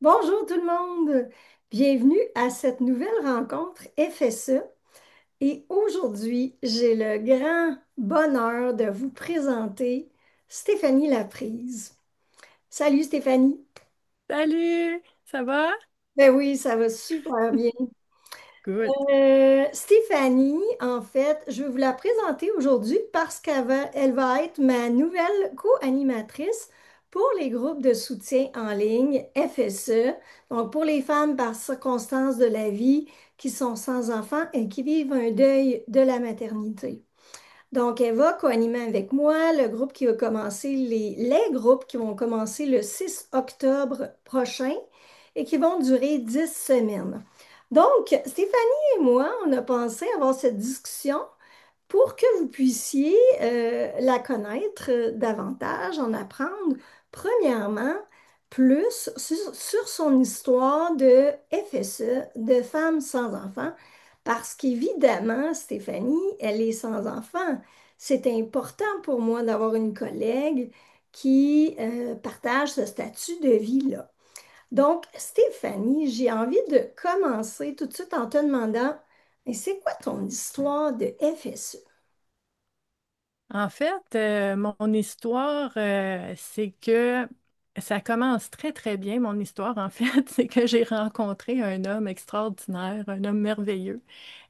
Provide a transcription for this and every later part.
Bonjour tout le monde, bienvenue à cette nouvelle rencontre FSE et aujourd'hui j'ai le grand bonheur de vous présenter Stéphanie Laprise. Salut Stéphanie. Salut, ça va? Ben oui, ça va super bien. Good. Stéphanie, en fait, je vais vous la présenter aujourd'hui parce elle va être ma nouvelle co-animatrice pour les groupes de soutien en ligne FSE, donc pour les femmes par circonstances de la vie qui sont sans enfants et qui vivent un deuil de la maternité. Donc, elle va co-animer avec moi le groupe qui va commencer, les groupes qui vont commencer le 6 octobre prochain et qui vont durer 10 semaines. Donc, Stéphanie et moi, on a pensé avoir cette discussion pour que vous puissiez la connaître davantage, en apprendre premièrement plus sur son histoire de FSE, de femmes sans enfants, parce qu'évidemment, Stéphanie, elle est sans enfants. C'est important pour moi d'avoir une collègue qui partage ce statut de vie-là. Donc, Stéphanie, j'ai envie de commencer tout de suite en te demandant, mais c'est quoi ton histoire de FSE? En fait, mon histoire, c'est que ça commence très, très bien. Mon histoire, en fait, c'est que j'ai rencontré un homme extraordinaire, un homme merveilleux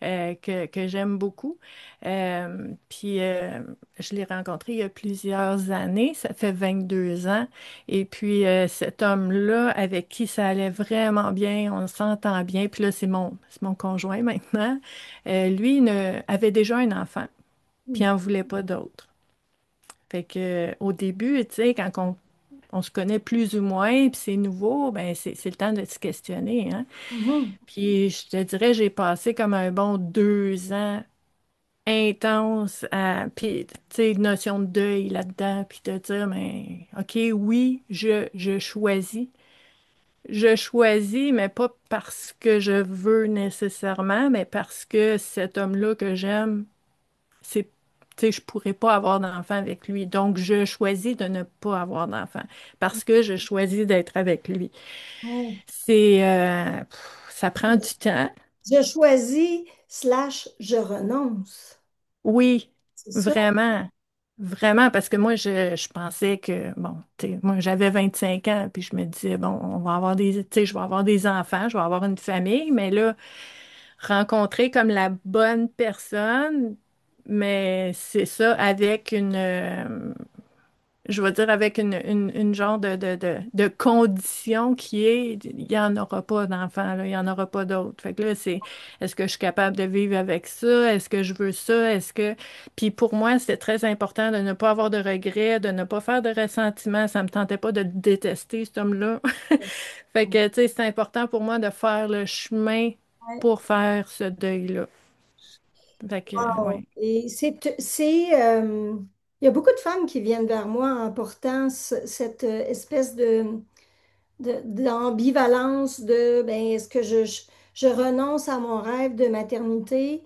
que j'aime beaucoup. Puis, je l'ai rencontré il y a plusieurs années, ça fait 22 ans. Et puis, cet homme-là, avec qui ça allait vraiment bien, on s'entend bien. Puis là, c'est mon conjoint maintenant. Lui avait déjà un enfant puis il n'en voulait pas d'autres. Fait que au début, tu sais, quand on se connaît plus ou moins, puis c'est nouveau, ben c'est le temps de se questionner, hein. Mhm. Puis je te dirais, j'ai passé comme un bon 2 ans intense à, puis tu sais, notion de deuil là-dedans, puis de dire, mais OK, oui, je choisis. Je choisis, mais pas parce que je veux nécessairement, mais parce que cet homme-là que j'aime, c'est, tu sais, je pourrais pas avoir d'enfant avec lui. Donc, je choisis de ne pas avoir d'enfant parce que je choisis d'être avec lui. Ouais. Ça prend du temps. Je choisis slash je renonce. Oui, C'est ça? vraiment. Vraiment, parce que moi, je pensais que, bon, tu sais, moi, j'avais 25 ans, puis je me disais, bon, on va avoir tu sais, je vais avoir des enfants, je vais avoir une famille, mais là, rencontrer comme la bonne personne, mais c'est ça, avec je vais dire avec une genre de condition qui est, il n'y en aura pas d'enfants, là, il n'y en aura pas d'autres. Fait que là, est-ce que je suis capable de vivre avec ça? Est-ce que je veux ça? Puis pour moi, c'était très important de ne pas avoir de regrets, de ne pas faire de ressentiment. Ça me tentait pas de détester cet homme-là. Fait que, tu sais, c'est important pour moi de faire le chemin Ouais. pour faire ce deuil-là. Fait que, Wow. ouais. Et il y a beaucoup de femmes qui viennent vers moi en portant cette espèce d'ambivalence de, ben, est-ce que je renonce à mon rêve de maternité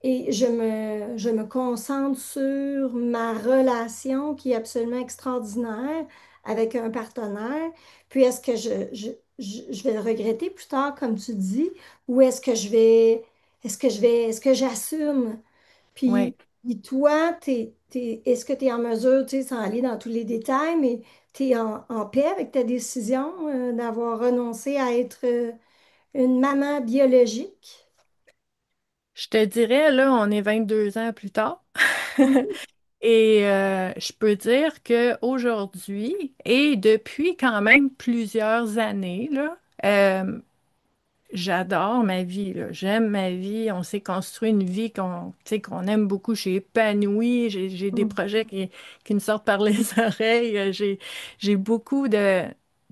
et je me concentre sur ma relation qui est absolument extraordinaire avec un partenaire. Puis est-ce que je vais le regretter plus tard, comme tu dis, ou est-ce que j'assume? Ouais. Puis toi, est-ce que tu es en mesure, tu sais, sans aller dans tous les détails, mais tu es en paix avec ta décision d'avoir renoncé à être une maman biologique? Je te dirais, là, on est 22 ans plus tard. Mhm. Et je peux dire que aujourd'hui et depuis quand même plusieurs années, là, j'adore ma vie, là. J'aime ma vie. On s'est construit une vie tu sais, qu'on aime beaucoup. Je suis épanouie. J'ai des projets qui me sortent par les oreilles. J'ai beaucoup tu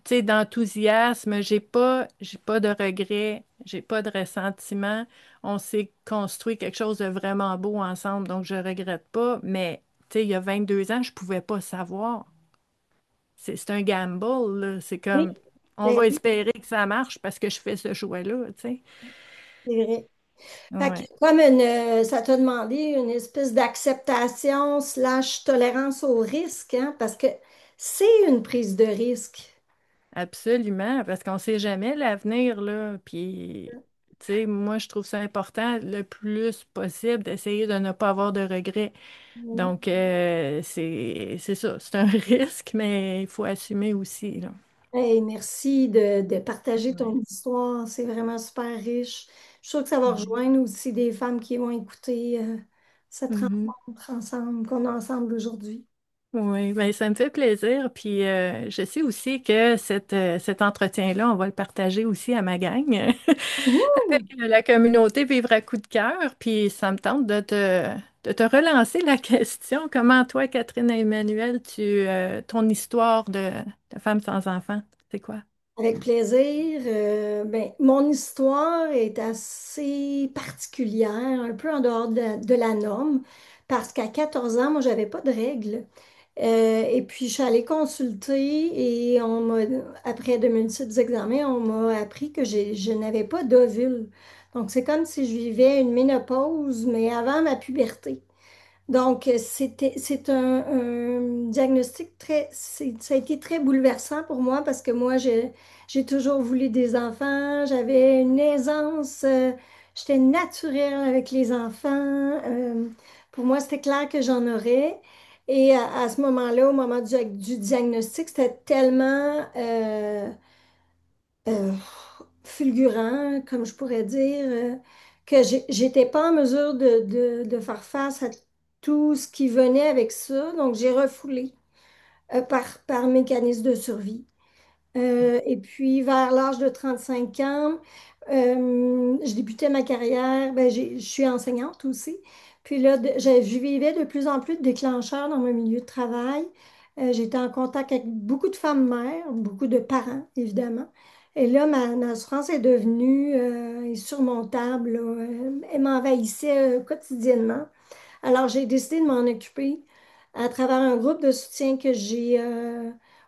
sais, d'enthousiasme. J'ai pas de regrets. J'ai pas de ressentiment. On s'est construit quelque chose de vraiment beau ensemble. Donc, je regrette pas. Mais, tu sais, il y a 22 ans, je pouvais pas savoir. C'est un gamble, là. C'est Oui, comme, on ben va oui, espérer que ça marche parce que je fais ce choix-là, tu sais. c'est vrai. Fait que Ouais. ça t'a demandé une espèce d'acceptation slash tolérance au risque, hein, parce que c'est une prise de risque. Absolument, parce qu'on ne sait jamais l'avenir, là. Puis, tu sais, moi, je trouve ça important le plus possible d'essayer de ne pas avoir de regrets. Oui. Donc, c'est ça, c'est un risque, mais il faut assumer aussi, là. Hey, merci de partager Ouais. ton histoire. C'est vraiment super riche. Je suis sûre que ça va Mhm. rejoindre aussi des femmes qui vont écouter cette Mhm. rencontre ensemble, qu'on a ensemble aujourd'hui. Oui, ben, ça me fait plaisir. Puis, je sais aussi que cet entretien-là, on va le partager aussi à ma gang. Avec Wouhou! la communauté Vivre à coup de cœur, puis ça me tente de te relancer la question. Comment toi, Catherine et Emmanuel, ton histoire de femme sans enfant, c'est quoi? Avec plaisir. Ben, mon histoire est assez particulière, un peu en dehors de la norme, parce qu'à 14 ans, moi, j'avais pas de règles. Et puis, je suis allée consulter et après de multiples examens, on m'a appris que je n'avais pas d'ovule. Donc, c'est comme si je vivais une ménopause, mais avant ma puberté. Donc, c'est un diagnostic ça a été très bouleversant pour moi parce que moi, j'ai toujours voulu des enfants, j'avais une aisance, j'étais naturelle avec les enfants. Pour moi, c'était clair que j'en aurais. Et à ce moment-là, au moment du diagnostic, c'était tellement euh, fulgurant, comme je pourrais dire, que j'étais pas en mesure de faire face à tout ce qui venait avec ça. Donc, j'ai refoulé par mécanisme de survie. Et puis, vers l'âge de 35 ans, je débutais ma carrière. Ben, je suis enseignante aussi. Puis là, je vivais de plus en plus de déclencheurs dans mon milieu de travail. J'étais en contact avec beaucoup de femmes mères, beaucoup de parents, évidemment. Et là, ma souffrance est devenue insurmontable, là. Elle m'envahissait quotidiennement. Alors, j'ai décidé de m'en occuper à travers un groupe de soutien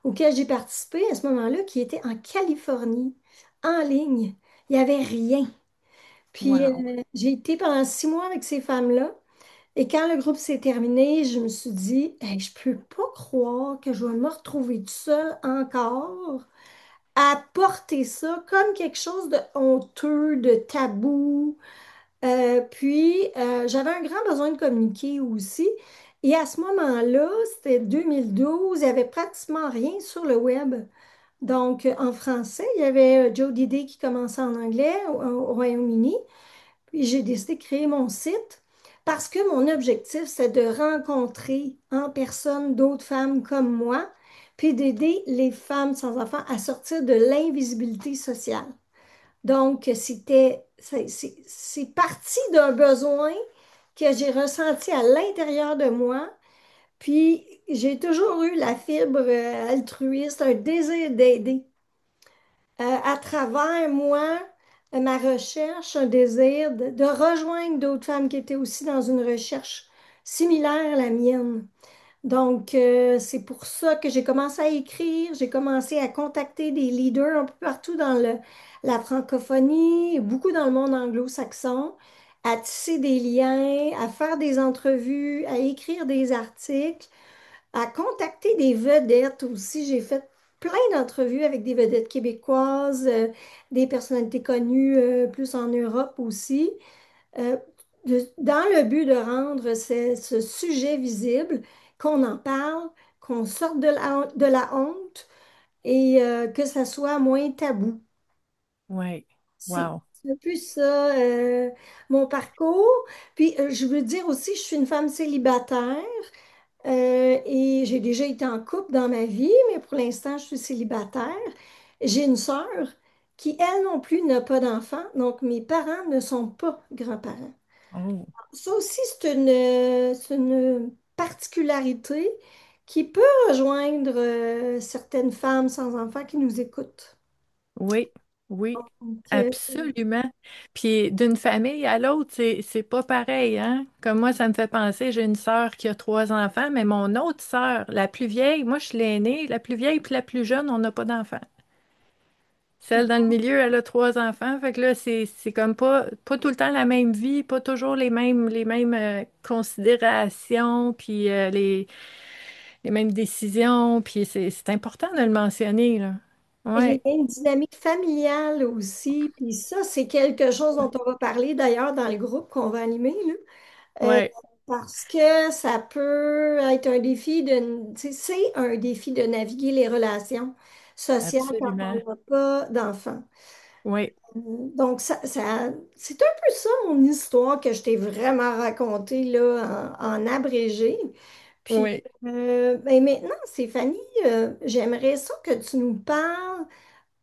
auquel j'ai participé à ce moment-là, qui était en Californie, en ligne. Il n'y avait rien. Puis, Wow. j'ai été pendant 6 mois avec ces femmes-là. Et quand le groupe s'est terminé, je me suis dit, hey, je peux pas croire que je vais me retrouver toute seule encore à porter ça comme quelque chose de honteux, de tabou. Puis, j'avais un grand besoin de communiquer aussi. Et à ce moment-là, c'était 2012, il n'y avait pratiquement rien sur le web. Donc, en français, il y avait Joe Diday qui commençait en anglais au Royaume-Uni. Puis, j'ai décidé de créer mon site parce que mon objectif, c'est de rencontrer en personne d'autres femmes comme moi, puis d'aider les femmes sans enfants à sortir de l'invisibilité sociale. Donc, c'est parti d'un besoin que j'ai ressenti à l'intérieur de moi. Puis, j'ai toujours eu la fibre altruiste, un désir d'aider. À travers moi, ma recherche, un désir de rejoindre d'autres femmes qui étaient aussi dans une recherche similaire à la mienne. Donc, c'est pour ça que j'ai commencé à écrire, j'ai commencé à contacter des leaders un peu partout dans la francophonie, beaucoup dans le monde anglo-saxon, à tisser des liens, à faire des entrevues, à écrire des articles, à contacter des vedettes aussi. J'ai fait plein d'entrevues avec des vedettes québécoises, des personnalités connues plus en Europe aussi euh, dans le but de rendre ce sujet visible, qu'on en parle, qu'on sorte de la honte et que ça soit moins tabou. Oui. Wow. C'est un peu ça, mon parcours. Puis, je veux dire aussi, je suis une femme célibataire et j'ai déjà été en couple dans ma vie, mais pour l'instant, je suis célibataire. J'ai une sœur qui, elle non plus, n'a pas d'enfant, donc mes parents ne sont pas grands-parents. Oh. Ça aussi, c'est une particularité qui peut rejoindre certaines femmes sans enfants qui nous écoutent. Oui, oui, Donc, absolument. Puis d'une famille à l'autre, c'est pas pareil, hein? Comme moi, ça me fait penser, j'ai une sœur qui a 3 enfants, mais mon autre sœur, la plus vieille, moi je suis l'aînée, la plus vieille puis la plus jeune, on n'a pas d'enfants. Celle dans le milieu, elle a 3 enfants. Fait que là, c'est comme pas tout le temps la même vie, pas toujours les mêmes considérations, puis les mêmes décisions. Puis c'est important de le mentionner, là. Il y Oui, a une dynamique familiale aussi, puis ça, c'est quelque chose dont on va parler d'ailleurs dans le groupe qu'on va animer, là. Euh, oui, Parce que ça peut être un défi de, tu sais, c'est un défi de naviguer les relations sociales quand on absolument. n'a pas d'enfants. Oui, Donc, c'est un peu ça mon histoire que je t'ai vraiment racontée là, en abrégé. Puis oui. ben maintenant, Stéphanie, j'aimerais ça que tu nous parles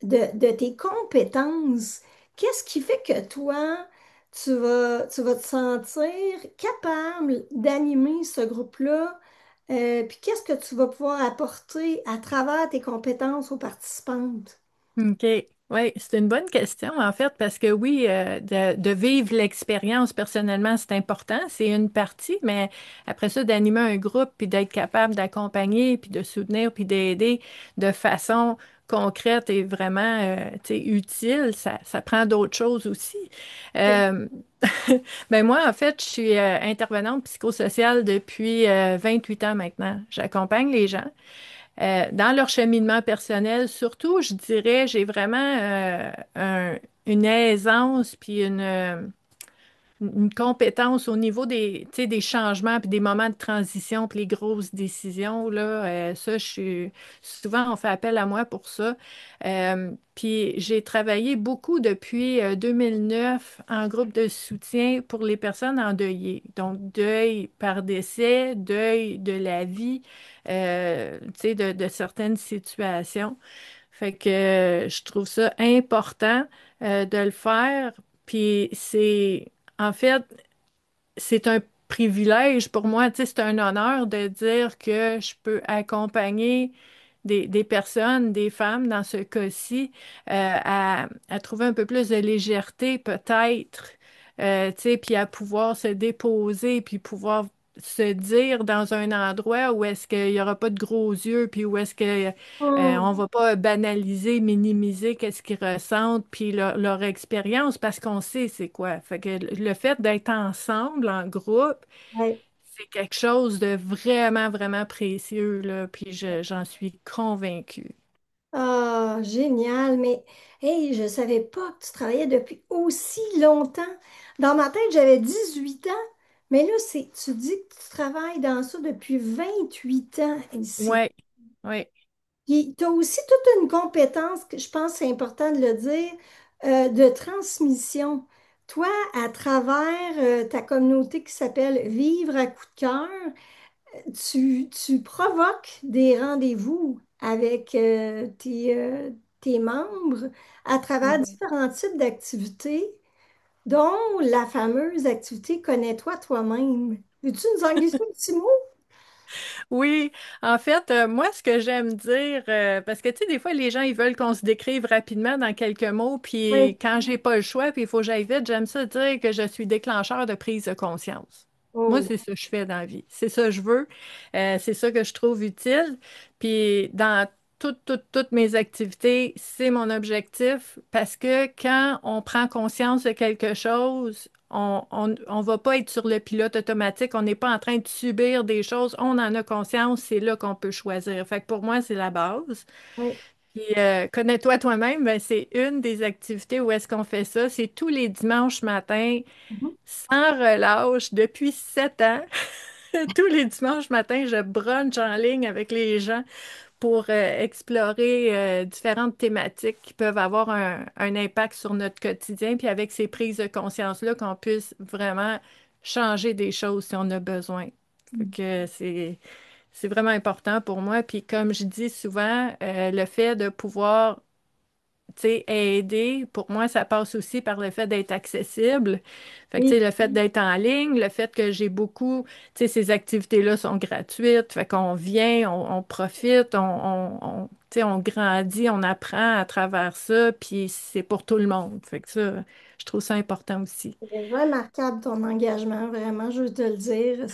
de tes compétences. Qu'est-ce qui fait que toi, tu vas te sentir capable d'animer ce groupe-là? Puis qu'est-ce que tu vas pouvoir apporter à travers tes compétences aux participantes? OK. Oui, c'est une bonne question, en fait, parce que oui, de vivre l'expérience personnellement, c'est important, c'est une partie, mais après ça, d'animer un groupe, puis d'être capable d'accompagner, puis de soutenir, puis d'aider de façon concrète et vraiment, tu sais, utile, ça prend d'autres choses aussi. Euh, ben moi, en fait, je suis intervenante psychosociale depuis 8 ans maintenant. J'accompagne les gens dans leur cheminement personnel, surtout, je dirais, j'ai vraiment une aisance puis une compétence au niveau des, tu sais, des changements puis des moments de transition puis les grosses décisions, là, ça, je suis, souvent, on fait appel à moi pour ça. Puis j'ai travaillé beaucoup depuis 2009 en groupe de soutien pour les personnes endeuillées. Donc, deuil par décès, deuil de la vie, tu sais, de certaines situations. Fait que je trouve ça important de le faire. Puis en fait, c'est un privilège pour moi, tu sais, c'est un honneur de dire que je peux accompagner des personnes, des femmes dans ce cas-ci, à trouver un peu plus de légèreté peut-être, tu sais, puis à pouvoir se déposer, puis pouvoir se dire dans un endroit où est-ce qu'il n'y aura pas de gros yeux, puis où est-ce que on Hum, va pas banaliser, minimiser qu'est-ce qu'ils ressentent, puis leur expérience, parce qu'on sait c'est quoi. Fait que le fait d'être ensemble, en groupe, ouais. c'est quelque chose de vraiment, vraiment précieux, là, puis j'en suis convaincue. Ah, génial, mais hey, je savais pas que tu travaillais depuis aussi longtemps. Dans ma tête, j'avais 18 ans, mais là, tu dis que tu travailles dans ça depuis 28 ans ici. Oui, oui, Puis, tu as aussi toute une compétence, que je pense que c'est important de le dire, de transmission. Toi, à travers ta communauté qui s'appelle Vivre à coup de cœur, tu provoques des rendez-vous avec tes membres à travers oui. différents types d'activités, dont la fameuse activité Connais-toi toi-même. Veux-tu nous en glisser un petit mot? Oui, en fait, moi, ce que j'aime dire, parce que tu sais, des fois, les gens, ils veulent qu'on se décrive rapidement dans quelques mots, puis Oui. quand j'ai pas le choix, puis il faut que j'aille vite, j'aime ça dire que je suis déclencheur de prise de conscience. Moi, Oh, c'est ça que je fais dans la vie. C'est ça que je veux. C'est ça que je trouve utile. Puis dans toutes mes activités, c'est mon objectif parce que quand on prend conscience de quelque chose, on va pas être sur le pilote automatique. On n'est pas en train de subir des choses. On en a conscience. C'est là qu'on peut choisir. Fait que pour moi, c'est la base. oui. Puis connais-toi toi-même, ben, c'est une des activités où est-ce qu'on fait ça. C'est tous les dimanches matins Mhm. sans relâche depuis 7 ans. Tous les dimanches matins, je brunch en ligne avec les gens pour explorer différentes thématiques qui peuvent avoir un impact sur notre quotidien, puis avec ces prises de conscience-là, qu'on puisse vraiment changer des choses si on a besoin. Fait que c'est vraiment important pour moi. Puis comme je dis souvent, le fait de pouvoir tu sais, aider, pour moi, ça passe aussi par le fait d'être accessible. Fait que, tu Oui. sais, le fait d'être en ligne, le fait que j'ai beaucoup, tu sais, ces activités-là sont gratuites. Fait qu'on vient, on profite, tu sais, on grandit, on apprend à travers ça, puis c'est pour tout le monde. Fait que ça, je trouve ça important aussi. C'est remarquable ton engagement, vraiment, je veux te le dire.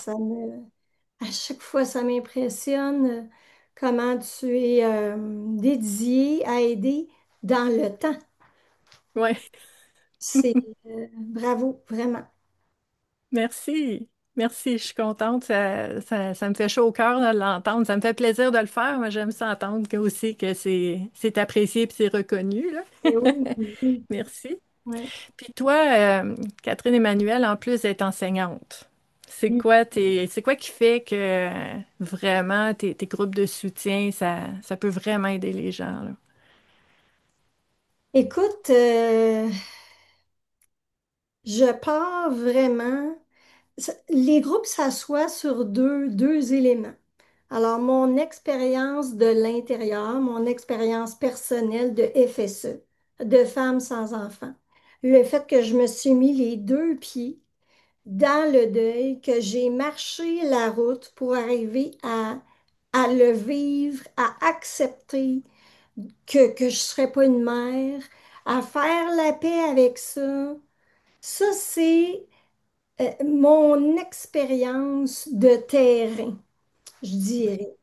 À chaque fois, ça m'impressionne comment tu es dédié à aider dans le temps. Ouais, C'est bravo, vraiment. merci. Merci, je suis contente. Ça me fait chaud au cœur de l'entendre. Ça me fait plaisir de le faire, mais j'aime ça entendre que aussi que c'est apprécié et c'est reconnu, là. Et oui, oui, Merci. ouais. Puis toi, Catherine Emmanuel, en plus d'être enseignante, c'est quoi qui fait que vraiment tes groupes de soutien, ça peut vraiment aider les gens, là? Écoute, je pars vraiment. Les groupes s'assoient sur deux éléments. Alors, mon expérience de l'intérieur, mon expérience personnelle de FSE, de femmes sans enfants. Le fait que je me suis mis les deux pieds dans le deuil, que j'ai marché la route pour arriver à le vivre, à accepter que je ne serais pas une mère, à faire la paix avec ça. Ça, c'est mon expérience de terrain, je dirais.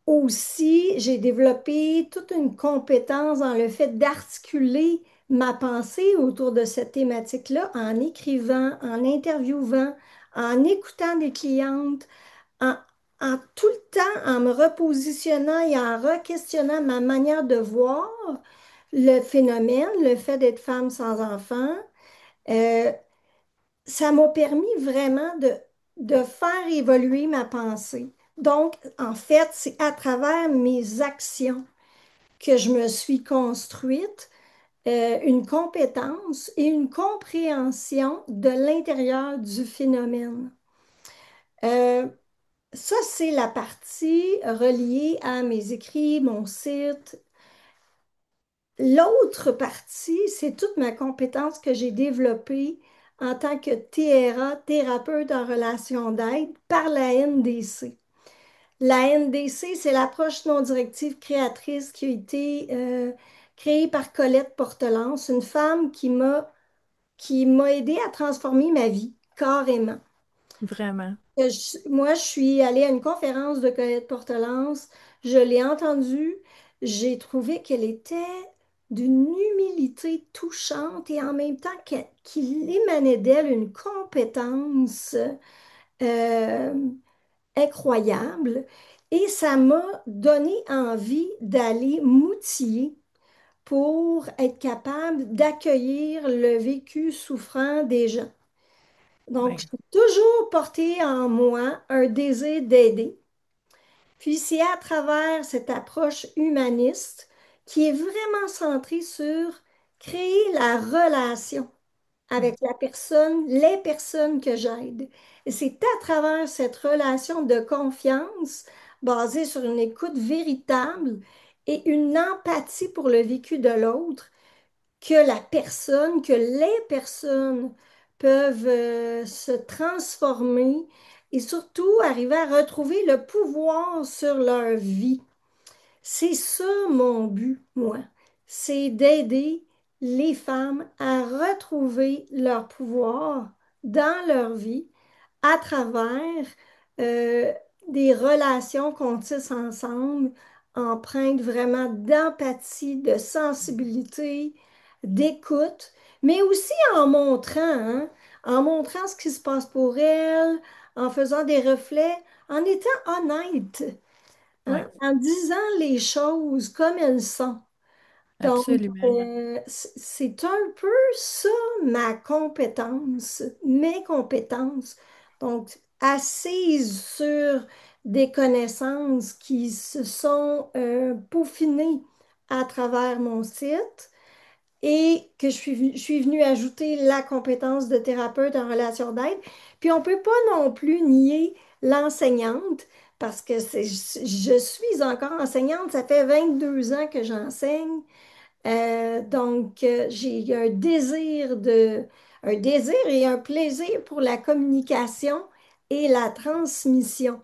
Aussi, j'ai développé toute une compétence dans le fait d'articuler ma pensée autour de cette thématique-là en écrivant, en interviewant, en écoutant des clientes, en, en tout le temps en me repositionnant et en re-questionnant ma manière de voir le phénomène, le fait d'être femme sans enfant. Euh, Ça m'a permis vraiment de faire évoluer ma pensée. Donc, en fait, c'est à travers mes actions que je me suis construite une compétence et une compréhension de l'intérieur du phénomène. Euh, Ça, c'est la partie reliée à mes écrits, mon site. L'autre partie, c'est toute ma compétence que j'ai développée en tant que TRA, thérapeute en relation d'aide, par la NDC. La NDC, c'est l'approche non directive créatrice qui a été créée par Colette Portelance, une femme qui m'a aidé à transformer ma vie, carrément. Vraiment. Moi, je suis allée à une conférence de Colette Portelance, je l'ai entendue, j'ai trouvé qu'elle était d'une humilité touchante et en même temps qu'il émanait d'elle une compétence euh, incroyable. Et ça m'a donné envie d'aller m'outiller pour être capable d'accueillir le vécu souffrant des gens. Donc, Oui, j'ai toujours porté en moi un désir d'aider. Puis c'est à travers cette approche humaniste qui est vraiment centrée sur créer la relation avec la personne, les personnes que j'aide. Et c'est à travers cette relation de confiance basée sur une écoute véritable et une empathie pour le vécu de l'autre que les personnes peuvent se transformer et surtout arriver à retrouver le pouvoir sur leur vie. C'est ça mon but, moi. C'est d'aider les femmes à retrouver leur pouvoir dans leur vie à travers euh, des relations qu'on tisse ensemble, empreintes vraiment d'empathie, de sensibilité, d'écoute, mais aussi en montrant ce qui se passe pour elles, en faisant des reflets, en étant honnête, oui, en disant les choses comme elles sont. Donc, absolument. c'est un peu ça ma compétence, mes compétences. Donc, assise sur des connaissances qui se sont peaufinées à travers mon site et que je suis venue ajouter la compétence de thérapeute en relation d'aide. Puis, on ne peut pas non plus nier l'enseignante parce que je suis encore enseignante. Ça fait 22 ans que j'enseigne. Donc, j'ai un désir et un plaisir pour la communication et la transmission.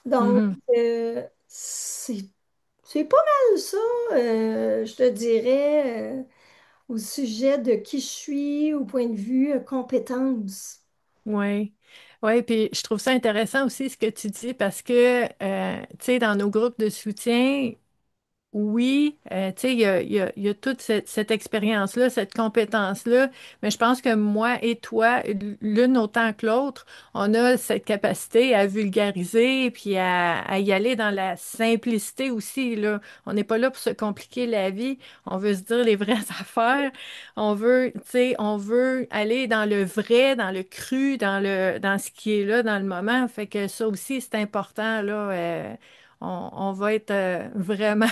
Donc, Mhm. c'est pas mal ça, je te dirais, au sujet de qui je suis au point de vue compétence. Oui. Oui, puis je trouve ça intéressant aussi ce que tu dis parce que, tu sais, dans nos groupes de soutien, Oui, tu sais, il y a toute cette expérience-là, cette compétence-là, mais je pense que moi et toi, l'une autant que l'autre, on a cette capacité à vulgariser puis à y aller dans la simplicité aussi, là. On n'est pas là pour se compliquer la vie, on veut se dire les vraies affaires, on veut, tu sais, on veut aller dans le vrai, dans le cru, dans ce qui est là, dans le moment, fait que ça aussi, c'est important, là. On va être vraiment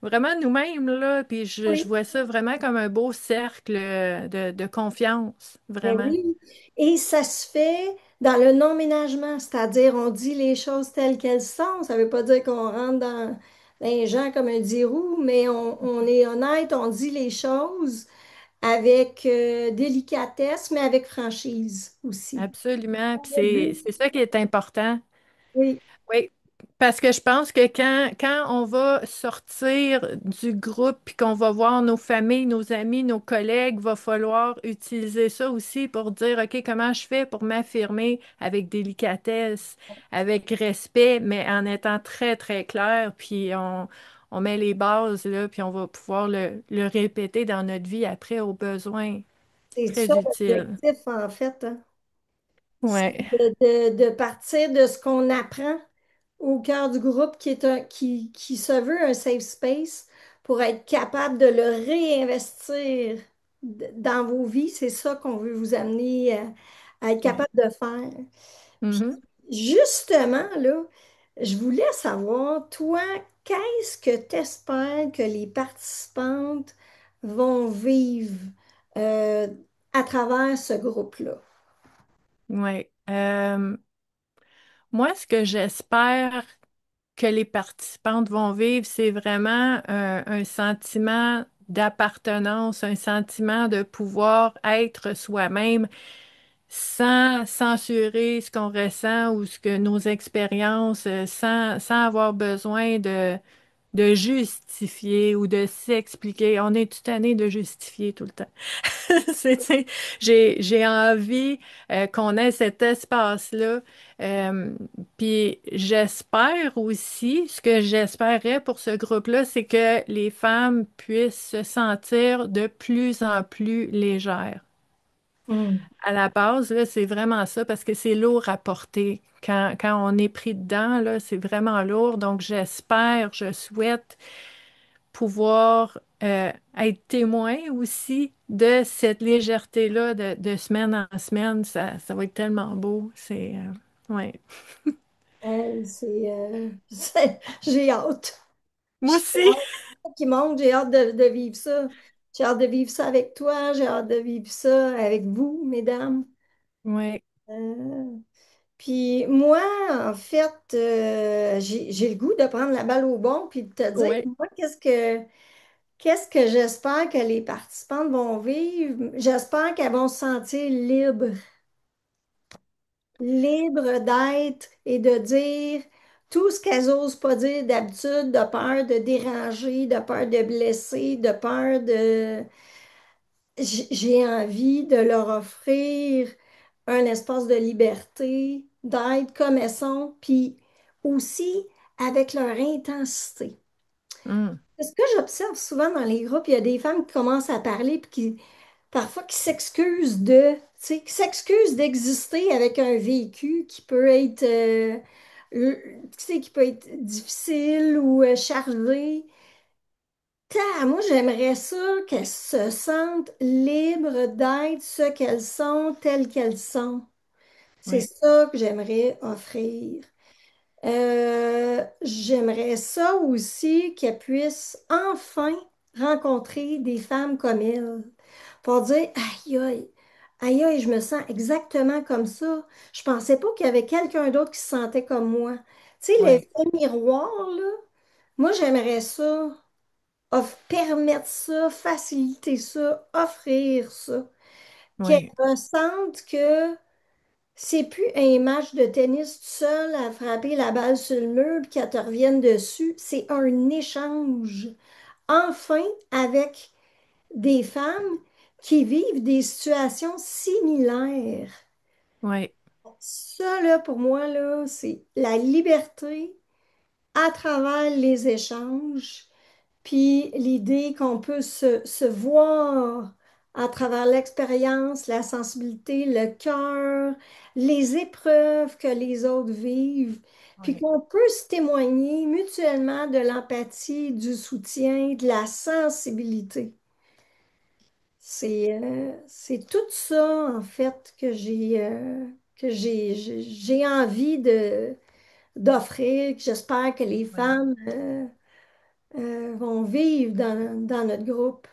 vraiment nous-mêmes, là. Puis je Oui. vois ça vraiment comme un beau cercle de confiance, Ben vraiment. oui. Et ça se fait dans le non-ménagement, c'est-à-dire on dit les choses telles qu'elles sont. Ça ne veut pas dire qu'on rentre dans les gens comme un 10 roues, mais on est honnête, on dit les choses avec délicatesse, mais avec franchise aussi. Absolument. Puis Le but, c'est ça qui est important. oui, Oui. Parce que je pense que quand on va sortir du groupe puis qu'on va voir nos familles, nos amis, nos collègues, va falloir utiliser ça aussi pour dire, OK, comment je fais pour m'affirmer avec délicatesse, avec respect, mais en étant très, très clair, puis on met les bases, là, puis on va pouvoir le répéter dans notre vie après au besoin. c'est ça Très utile. l'objectif en fait, hein. C'est Ouais. de partir de ce qu'on apprend au cœur du groupe qui se veut un safe space pour être capable de le réinvestir dans vos vies. C'est ça qu'on veut vous amener à être Ouais. capable de faire. Puis, Mhm. justement, là, je voulais savoir, toi, qu'est-ce que tu espères que les participantes vont vivre euh, à travers ce groupe-là? Ouais. Moi, ce que j'espère que les participantes vont vivre, c'est vraiment un sentiment d'appartenance, un sentiment de pouvoir être soi-même sans censurer ce qu'on ressent ou ce que nos expériences, sans avoir besoin de justifier ou de s'expliquer. On est tout année de justifier tout le temps. Tu sais, j'ai envie qu'on ait cet espace-là. Euh, Puis j'espère aussi, ce que j'espérais pour ce groupe-là, c'est que les femmes puissent se sentir de plus en plus légères. Hmm. À la base, là, c'est vraiment ça, parce que c'est lourd à porter. Quand on est pris dedans, là, c'est vraiment lourd. Donc j'espère, je souhaite pouvoir être témoin aussi de cette légèreté-là de semaine en semaine. Ça va être tellement beau. Ouais. J'ai hâte. Moi J'ai aussi. hâte qu'il monte, j'ai hâte de vivre ça. J'ai hâte de vivre ça avec toi, j'ai hâte de vivre ça avec vous, mesdames. Ouais. Euh, Puis moi, en fait, j'ai le goût de prendre la balle au bon puis de te dire, Ouais. moi, qu'est-ce que j'espère que les participantes vont vivre? J'espère qu'elles vont se sentir libres, libres d'être et de dire tout ce qu'elles osent pas dire d'habitude, de peur de déranger, de peur de blesser, de peur de... J'ai envie de leur offrir un espace de liberté, d'être comme elles sont, puis aussi avec leur intensité. Mm. Ce que j'observe souvent dans les groupes, il y a des femmes qui commencent à parler puis qui parfois qui s'excusent tu sais, qui s'excusent d'exister avec un vécu qui peut être, tu sais, qui peut être difficile ou chargé. Moi, j'aimerais ça qu'elles se sentent libres d'être ce qu'elles sont, telles qu'elles sont. C'est Ouais. ça que j'aimerais offrir. J'aimerais ça aussi qu'elles puissent enfin rencontrer des femmes comme elles pour dire, aïe aïe, aïe aïe, je me sens exactement comme ça. Je pensais pas qu'il y avait quelqu'un d'autre qui se sentait comme moi. Tu sais, Ouais. l'effet miroir, là, moi, j'aimerais ça permettre ça, faciliter ça, offrir ça, qu'elles Ouais. ressentent que c'est plus un match de tennis tout seul à frapper la balle sur le mur puis qu'elle te revienne dessus. C'est un échange, enfin, avec des femmes qui vivent des situations similaires. Ouais. Ça, là, pour moi, là, c'est la liberté à travers les échanges. Puis l'idée qu'on peut se voir à travers l'expérience, la sensibilité, le cœur, les épreuves que les autres vivent, puis Ouais. qu'on peut se témoigner mutuellement de l'empathie, du soutien, de la sensibilité. C'est tout ça, en fait, que j'ai envie d'offrir, que j'espère que les Ouais. femmes vont vivre dans notre groupe.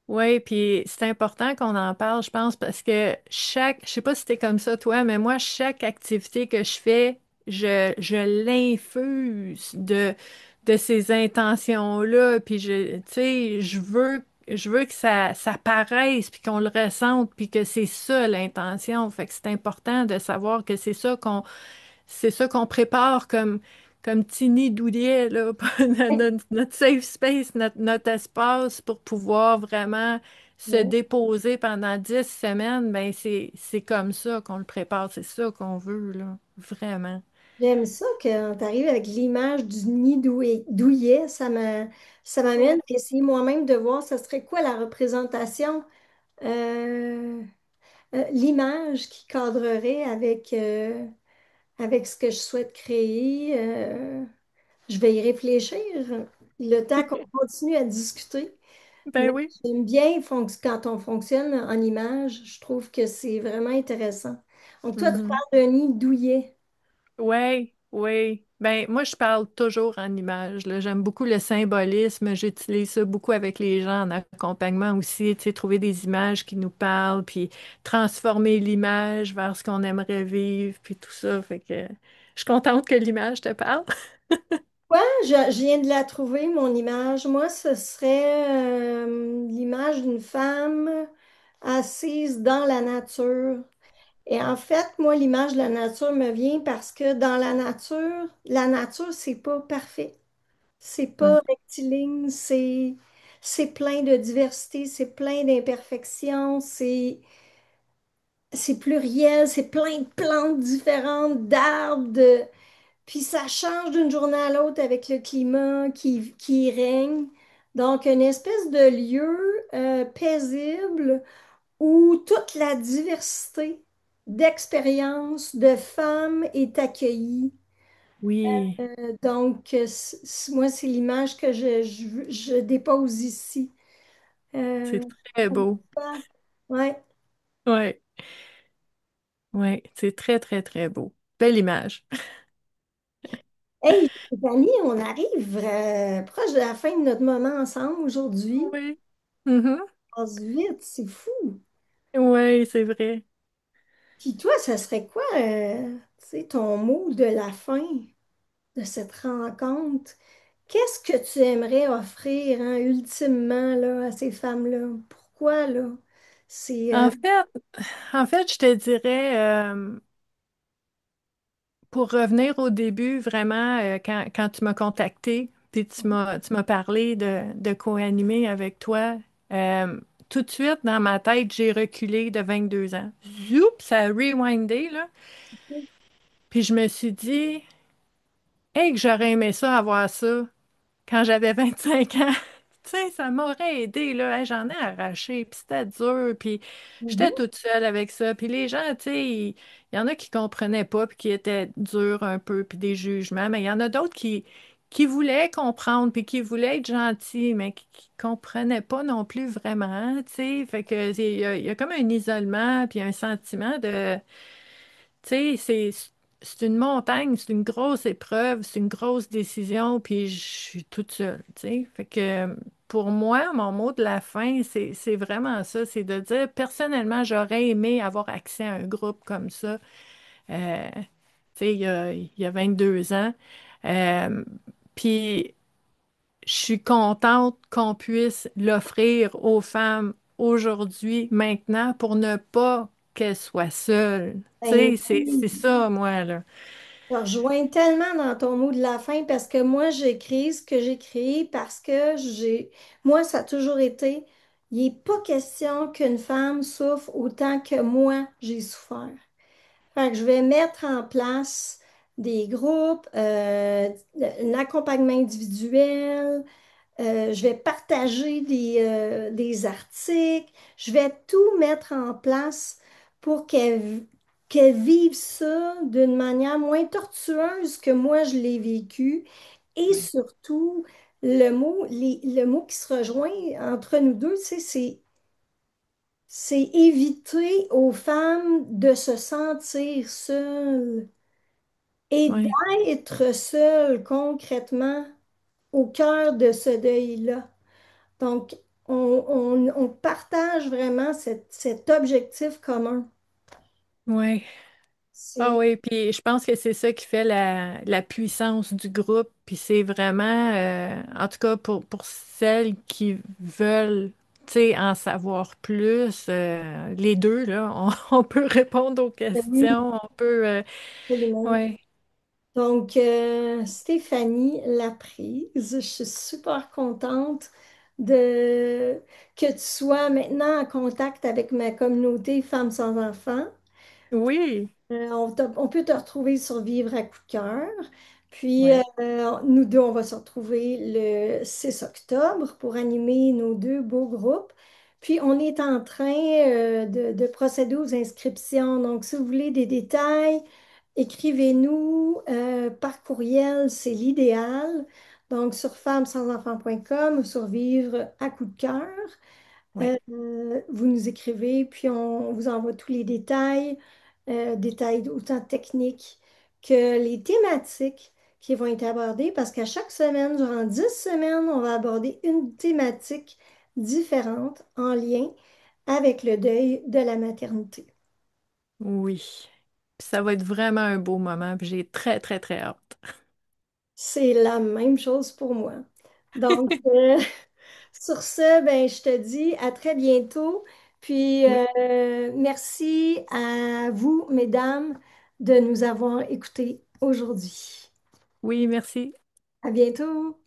Oui, puis c'est important qu'on en parle, je pense, parce que je sais pas si t'es comme ça, toi, mais moi, chaque activité que je fais, je l'infuse de ces intentions-là, puis tu sais, je veux que ça paraisse, puis qu'on le ressente, puis que c'est ça l'intention. Fait que c'est important de savoir que c'est ça qu'on prépare comme petit nid douillet, là, pour notre safe space, notre espace pour pouvoir vraiment se Ouais. déposer pendant 10 semaines. Ben c'est comme ça qu'on le prépare, c'est ça qu'on veut, là, vraiment. J'aime ça quand tu arrives avec l'image du nid douillet. Ça m'amène Ouais. à essayer moi-même de voir ce serait quoi la représentation, euh, l'image qui cadrerait avec ce que je souhaite créer. Je vais y réfléchir le temps qu'on continue à discuter. Ben Mais oui. j'aime bien quand on fonctionne en image. Je trouve que c'est vraiment intéressant. Donc, toi, tu Mhm. parles d'un nid douillet. Ouais, oui. Ben, moi, je parle toujours en images, là. J'aime beaucoup le symbolisme. J'utilise ça beaucoup avec les gens en accompagnement aussi. Tu sais, trouver des images qui nous parlent, puis transformer l'image vers ce qu'on aimerait vivre, puis tout ça. Fait que je suis contente que l'image te parle. Ouais, je viens de la trouver, mon image. Moi, ce serait l'image d'une femme assise dans la nature. Et en fait, moi, l'image de la nature me vient parce que dans la nature, c'est pas parfait. C'est Mm. pas rectiligne, c'est plein de diversité, c'est plein d'imperfections, c'est pluriel, c'est plein de plantes différentes, d'arbres. Puis ça change d'une journée à l'autre avec le climat qui y règne. Donc, une espèce de lieu paisible où toute la diversité d'expériences de femmes est accueillie. Oui, Donc, moi, c'est l'image que je dépose ici. c'est Euh, très beau. ouais. Ouais, ouais, c'est très, très, très beau. Belle image. Hey, les amis, on arrive proche de la fin de notre moment ensemble aujourd'hui. Oui. Mhm. Ça passe vite, c'est fou. Oui, c'est vrai. Puis toi, ça serait quoi, tu sais, ton mot de la fin de cette rencontre? Qu'est-ce que tu aimerais offrir, hein, ultimement, là, à ces femmes-là? Pourquoi, là? C'est... En fait, en fait, je te dirais, pour revenir au début, vraiment, quand tu m'as contacté, puis tu m'as parlé de co-animer avec toi, euh, tout de suite, dans ma tête, j'ai reculé de 22 ans. Zoup, ça a rewindé, là. Puis je me suis dit, hey, que j'aurais aimé ça, avoir ça quand j'avais 25 ans. Tu sais, ça m'aurait aidé, là. Hey, j'en ai arraché, puis c'était dur, puis j'étais Mhm. toute seule avec ça. Puis les gens, tu sais, il y en a qui comprenaient pas, puis qui étaient durs un peu, puis des jugements, mais il y en a d'autres qui voulaient comprendre, puis qui voulaient être gentils, mais qui comprenaient pas non plus vraiment, tu sais. Fait que il y a comme un isolement, puis un sentiment de tu sais, c'est une montagne, c'est une grosse épreuve, c'est une grosse décision, puis je suis toute seule, tu sais. Fait que pour moi, mon mot de la fin, c'est vraiment ça, c'est de dire, personnellement, j'aurais aimé avoir accès à un groupe comme ça, tu sais, il y a 22 ans. Euh, Puis je suis contente qu'on puisse l'offrir aux femmes aujourd'hui, maintenant, pour ne pas qu'elles soient seules. Tu Ben sais, c'est oui. ça, moi, là. Je rejoins tellement dans ton mot de la fin parce que moi, j'ai créé ce que j'ai créé parce que moi, ça a toujours été, il n'est pas question qu'une femme souffre autant que moi, j'ai souffert. Fait que je vais mettre en place des groupes, un accompagnement individuel, Je vais partager des articles. Je vais tout mettre en place pour qu'elle vive ça d'une manière moins tortueuse que moi je l'ai vécu. Et Oui. surtout, le mot qui se rejoint entre nous deux, tu sais, c'est éviter aux femmes de se sentir seules et Oui. d'être seules concrètement au cœur de ce deuil-là. Donc, on partage vraiment cet objectif commun. Oui. Ah C'est oui, puis je pense que c'est ça qui fait la puissance du groupe. Puis c'est vraiment, en tout cas pour celles qui veulent, tu sais, en savoir plus, les deux, là, on peut répondre aux oui, questions, on peut, absolument. ouais. Donc, Stéphanie Laprise, je suis super contente de que tu sois maintenant en contact avec ma communauté Femmes sans enfants. Oui, On peut te retrouver sur Vivre à coup de cœur. Puis, ouais, nous deux, on va se retrouver le 6 octobre pour animer nos deux beaux groupes. Puis, on est en train de procéder aux inscriptions. Donc, si vous voulez des détails, écrivez-nous par courriel, c'est l'idéal. Donc, sur femmesansenfants.com ou sur Vivre à coup de cœur. ouais, Vous nous écrivez, puis on vous envoie tous les détails, détails autant techniques que les thématiques qui vont être abordées, parce qu'à chaque semaine, durant 10 semaines, on va aborder une thématique différente en lien avec le deuil de la maternité. oui. Puis ça va être vraiment un beau moment, puis j'ai très, très, très hâte. C'est la même chose pour moi. Donc, sur ce, ben, je te dis à très bientôt. Puis, Oui, merci à vous, mesdames, de nous avoir écoutés aujourd'hui. oui, merci. À bientôt.